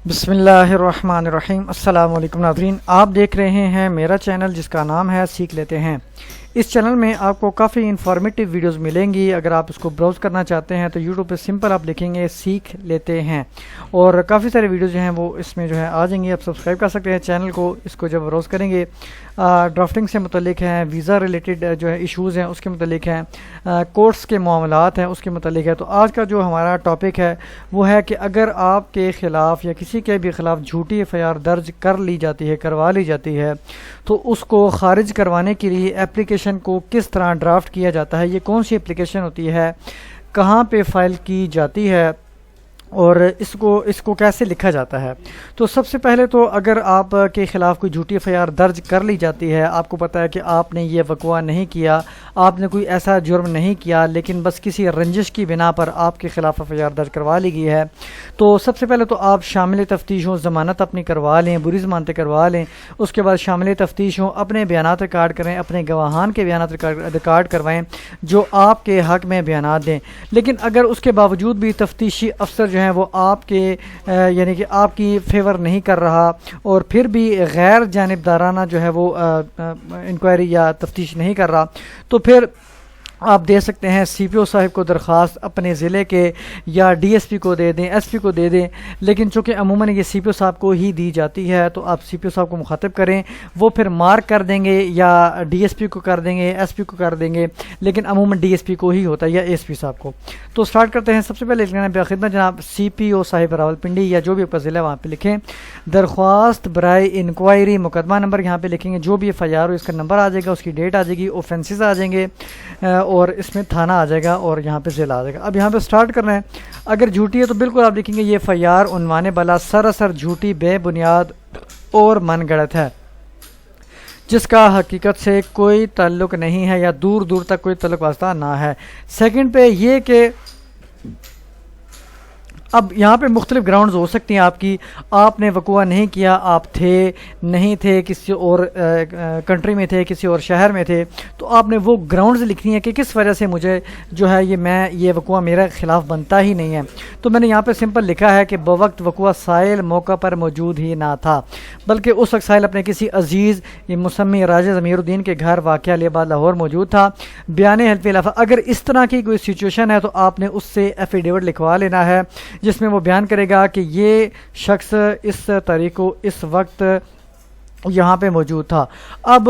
بسم اللہ الرحمن الرحیم۔ السلام علیکم ناظرین، آپ دیکھ رہے ہیں میرا چینل جس کا نام ہے سیکھ لیتے ہیں۔ اس چینل میں آپ کو کافی انفارمیٹیو ویڈیوز ملیں گی۔ اگر آپ اس کو براؤز کرنا چاہتے ہیں تو یوٹیوب پہ سمپل آپ لکھیں گے سیکھ لیتے ہیں، اور کافی سارے ویڈیوز جو ہیں وہ اس میں جو ہے آ جائیں گے۔ آپ سبسکرائب کر سکتے ہیں چینل کو۔ اس کو جب براؤز کریں گے ڈرافٹنگ سے متعلق ہیں، ویزا ریلیٹڈ جو ہے ایشوز ہیں اس کے متعلق ہیں، کورس کے معاملات ہیں اس کے متعلق ہے۔ تو آج کا جو ہمارا ٹاپک ہے وہ ہے کہ اگر آپ کے خلاف یا کسی کے بھی خلاف جھوٹی ایف آئی آر درج کروا لی جاتی ہے تو اس کو خارج کروانے کے لیے اپلیکیشن کو کس طرح ڈرافٹ کیا جاتا ہے، یہ کون سی اپلیکیشن ہوتی ہے، کہاں پہ فائل کی جاتی ہے، اور اس کو کیسے لکھا جاتا ہے۔ تو سب سے پہلے تو اگر آپ کے خلاف کوئی جھوٹی ایف آئی آر درج کر لی جاتی ہے، آپ کو پتہ ہے کہ آپ نے یہ وقوع نہیں کیا، آپ نے کوئی ایسا جرم نہیں کیا، لیکن بس کسی رنجش کی بنا پر آپ کے خلاف ایف آئی آر درج کروا لی گئی ہے، تو سب سے پہلے تو آپ شامل تفتیش ہوں، ضمانت اپنی کروا لیں، بری ضمانتیں کروا لیں۔ اس کے بعد شامل تفتیش ہوں، اپنے بیانات ریکارڈ کریں، اپنے گواہان کے بیانات ریکارڈ کروائیں جو آپ کے حق میں بیانات دیں۔ لیکن اگر اس کے باوجود بھی تفتیشی افسر جو ہیں وہ آپ کے یعنی کہ آپ کی فیور نہیں کر رہا، اور پھر بھی غیر جانبدارانہ جو ہے وہ انکوائری یا تفتیش نہیں کر رہا، تو پھر آپ دے سکتے ہیں سی پی او صاحب کو درخواست، اپنے ضلع کے یا ڈی ایس پی کو دے دیں، ایس پی کو دے دیں۔ لیکن چونکہ عموماً یہ سی پی او صاحب کو ہی دی جاتی ہے تو آپ سی پی او صاحب کو مخاطب کریں، وہ پھر مارک کر دیں گے یا ڈی ایس پی کو کر دیں گے، ایس پی کو کر دیں گے، لیکن عموماً ڈی ایس پی کو ہی ہوتا ہے یا ایس پی صاحب کو۔ تو سٹارٹ کرتے ہیں۔ سب سے پہلے لکھنا ہے خدمت جناب سی پی او صاحب راولپنڈی، یا جو بھی آپ کا ضلع وہاں پہ لکھیں، درخواست برائے انکوائری، مقدمہ نمبر یہاں پہ لکھیں گے، جو بھی ایف آئی آر ہو اس کا نمبر آ جائے گا، اس کی ڈیٹ آ جائے گی، اوفینسز آ جائیں گے، اور اس میں تھانہ آ جائے گا، اور یہاں پہ ضلع آ جائے گا۔ اب یہاں پہ سٹارٹ کرنا ہے۔ اگر جھوٹی ہے تو بالکل آپ لکھیں گے یہ ایف آئی آر عنوان بالا سراسر جھوٹی، بے بنیاد اور من گڑت ہے، جس کا حقیقت سے کوئی تعلق نہیں ہے یا دور دور تک کوئی تعلق واسطہ نہ ہے۔ سیکنڈ پہ یہ کہ اب یہاں پہ مختلف گراؤنڈز ہو سکتی ہیں آپ کی، آپ نے وقوع نہیں کیا، آپ تھے نہیں تھے، کسی اور کنٹری میں تھے، کسی اور شہر میں تھے، تو آپ نے وہ گراؤنڈز لکھنی ہے کہ کس وجہ سے مجھے جو ہے یہ وقوع میرے خلاف بنتا ہی نہیں ہے۔ تو میں نے یہاں پہ سمپل لکھا ہے کہ بوقت وقوع سائل موقع پر موجود ہی نہ تھا، بلکہ اس وقت سائل اپنے کسی عزیز مسمی راجہ ضمیر الدین کے گھر واقعہ علی آباد لاہور موجود تھا۔ بیان حلف الافہ، اگر اس طرح کی کوئی سچویشن ہے تو آپ نے اس سے ایفیڈیوٹ لکھوا لینا ہے جس میں وہ بیان کرے گا کہ یہ شخص اس تاریخ کو اس وقت یہاں پہ موجود تھا۔ اب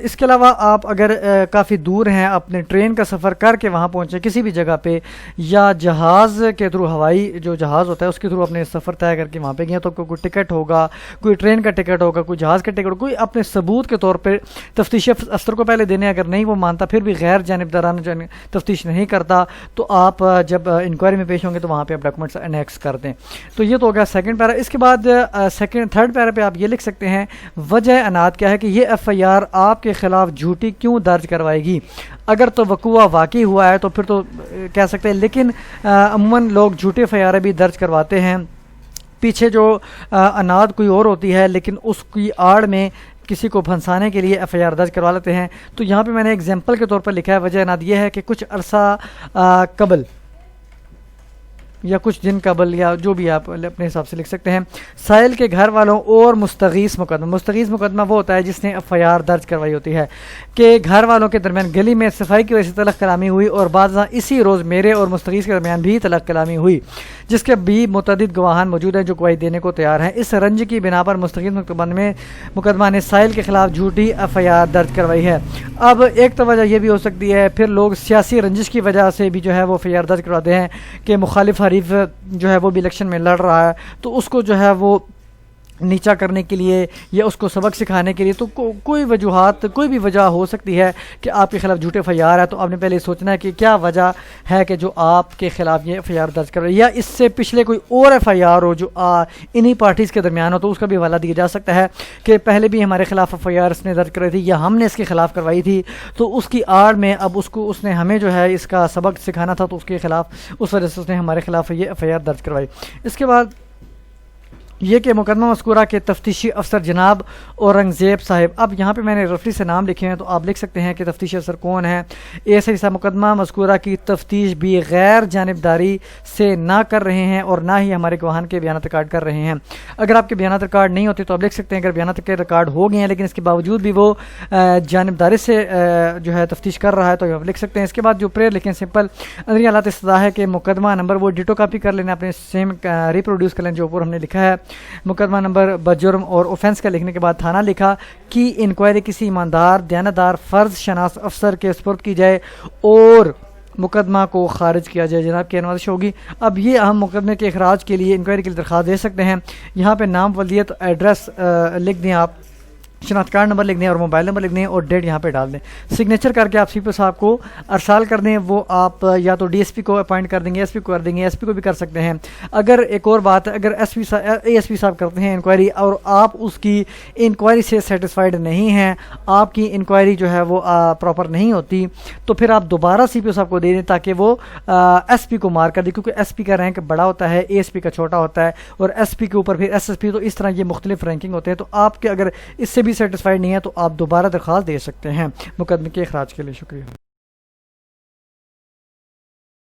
اس کے علاوہ آپ اگر کافی دور ہیں، اپنے ٹرین کا سفر کر کے وہاں پہنچے کسی بھی جگہ پہ، یا جہاز کے تھرو، ہوائی جو جہاز ہوتا ہے اس کے تھرو اپنے سفر طے کر کے وہاں پہ گئے، تو کوئی ٹکٹ ہوگا، کوئی ٹرین کا ٹکٹ ہوگا، کوئی جہاز کا ٹکٹ ہوگا، کوئی اپنے ثبوت کے طور پہ تفتیشی افسر کو پہلے دینے، اگر نہیں وہ مانتا پھر بھی غیر جانبدارانہ تفتیش نہیں کرتا، تو آپ جب انکوائری میں پیش ہوں گے تو وہاں پہ آپ ڈاکومنٹس انیکس کر دیں۔ تو یہ تو ہو گیا سیکنڈ پیرا۔ اس کے بعد تھرڈ پیرا پہ آپ یہ لکھ سکتے ہیں وجہ اناد کیا ہے کہ یہ ایف آئی آر آپ کے خلاف جھوٹی کیوں درج کروائے گی۔ اگر تو وقوع واقعی ہوا ہے تو پھر تو کہہ سکتے ہیں، لیکن عموماً لوگ جھوٹی ایف آئی آر بھی درج کرواتے ہیں، پیچھے جو اناد کوئی اور ہوتی ہے لیکن اس کی آڑ میں کسی کو پھنسانے کے لیے ایف آئی آر درج کروا لیتے ہیں۔ تو یہاں پہ میں نے ایگزامپل کے طور پر لکھا ہے وجہ اناد یہ ہے کہ کچھ عرصہ قبل یا کچھ دن قبل، یا جو بھی آپ اپنے حساب سے لکھ سکتے ہیں، سائل کے گھر والوں اور مستغیث مقدمہ وہ ہوتا ہے جس نے ایف آئی آر درج کروائی ہوتی ہے کہ گھر والوں کے درمیان گلی میں صفائی کی وجہ سے طلاق کلامی ہوئی، اور بعض اسی روز میرے اور مستغیث کے درمیان بھی طلاق کلامی ہوئی، جس کے بھی متعدد گواہان موجود ہیں جو گواہی دینے کو تیار ہیں۔ اس رنج کی بنا پر مستغیث مقدمہ نے سائل کے خلاف جھوٹی ایف آئی آر درج کروائی ہے۔ اب ایک تو وجہ یہ بھی ہو سکتی ہے، پھر لوگ سیاسی رنجش کی وجہ سے بھی جو ہے وہ ایف آئی آر درج کرواتے ہیں کہ مخالف حریف جو ہے وہ بھی الیکشن میں لڑ رہا ہے، تو اس کو جو ہے وہ نیچا کرنے کے لیے یا اس کو سبق سکھانے کے لیے، تو کوئی بھی وجہ ہو سکتی ہے کہ آپ کے خلاف جھوٹے ایف آئی آر ہے۔ تو آپ نے پہلے سوچنا ہے کہ کیا وجہ ہے کہ جو آپ کے خلاف یہ ایف آئی آر درج کر رہے ہیں، یا اس سے پچھلے کوئی اور ایف آئی آر ہو جو انہی پارٹیز کے درمیان ہو، تو اس کا بھی حوالہ دیا جا سکتا ہے کہ پہلے بھی ہمارے خلاف ایف آئی آر اس نے درج کرائی تھی، یا ہم نے اس کے خلاف کروائی تھی، تو اس کی آڑ میں اب اس نے ہمیں جو ہے اس کا سبق سکھانا تھا، تو اس کے خلاف اس وجہ سے اس نے ہمارے خلاف یہ ایف آئی آر درج کروائی۔ اس کے بعد یہ کہ مقدمہ مذکورہ کے تفتیشی افسر جناب اورنگزیب صاحب. اب یہاں پہ میں نے رفلی سے نام لکھے ہیں تو آپ لکھ سکتے ہیں کہ تفتیشی افسر کون ہے. ایسا صاحب مقدمہ مذکورہ کی تفتیش بھی غیر جانبداری سے نہ کر رہے ہیں اور نہ ہی ہمارے گواہان کے بیانات ریکارڈ کر رہے ہیں. اگر آپ کے بیانات ریکارڈ نہیں ہوتے تو آپ لکھ سکتے ہیں اگر بیانات کے ریکارڈ ہو گئے ہیں لیکن اس کے باوجود بھی وہ جانبداری سے جو ہے تفتیش کر رہا ہے تو آپ لکھ سکتے ہیں. اس کے بعد جو پریئر لکھیں سمپل اندری حالات استدعا ہے کہ مقدمہ نمبر وہ ڈیٹو کاپی کر لینا اپنے سیم ریپروڈیوس کر لیں جو اوپر ہم نے لکھا ہے. مقدمہ نمبر بجرم اور اوفینس کا لکھنے کے بعد تھانہ لکھا کہ انکوائری کسی ایماندار دیانتدار فرض شناس افسر کے سپرد کی جائے اور مقدمہ کو خارج کیا جائے. جناب کی نمائش ہوگی. اب یہ ہم مقدمے کے اخراج کے لیے انکوائری کے لیے درخواست دے سکتے ہیں. یہاں پہ نام ولدیت ایڈریس لکھ دیں, آپ شناخت کارڈ نمبر لکھ دیں اور موبائل نمبر لکھ دیں اور ڈیٹ یہاں پہ ڈال دیں. سگنیچر کر کے آپ سی پی صاحب کو ارسال کر دیں. وہ آپ یا تو ڈی ایس پی کو اپوائنٹ کر دیں گے, ایس پی کو کر دیں گے, ایس پی کو بھی کر سکتے ہیں. اگر ایک اور بات ہے, اگر ایس پی صاحب کرتے ہیں انکوائری اور آپ اس کی انکوائری سے سیٹسفائیڈ نہیں ہیں, آپ کی انکوائری جو ہے وہ پراپر نہیں ہوتی, تو پھر آپ دوبارہ سی پی صاحب کو دے دیں تاکہ وہ ایس پی کو مار کر دیں, کیونکہ ایس پی کا رینک بڑا ہوتا ہے, اے ایس پی کا چھوٹا ہوتا ہے, اور ایس پی کے اوپر پھر ایس ایس پی, تو اس طرح یہ مختلف رینکنگ ہوتے ہیں. تو آپ کے اگر اس سے بھی سیٹسفائیڈ نہیں ہے تو آپ دوبارہ درخواست دے سکتے ہیں مقدمے کے اخراج کے لیے. شکریہ.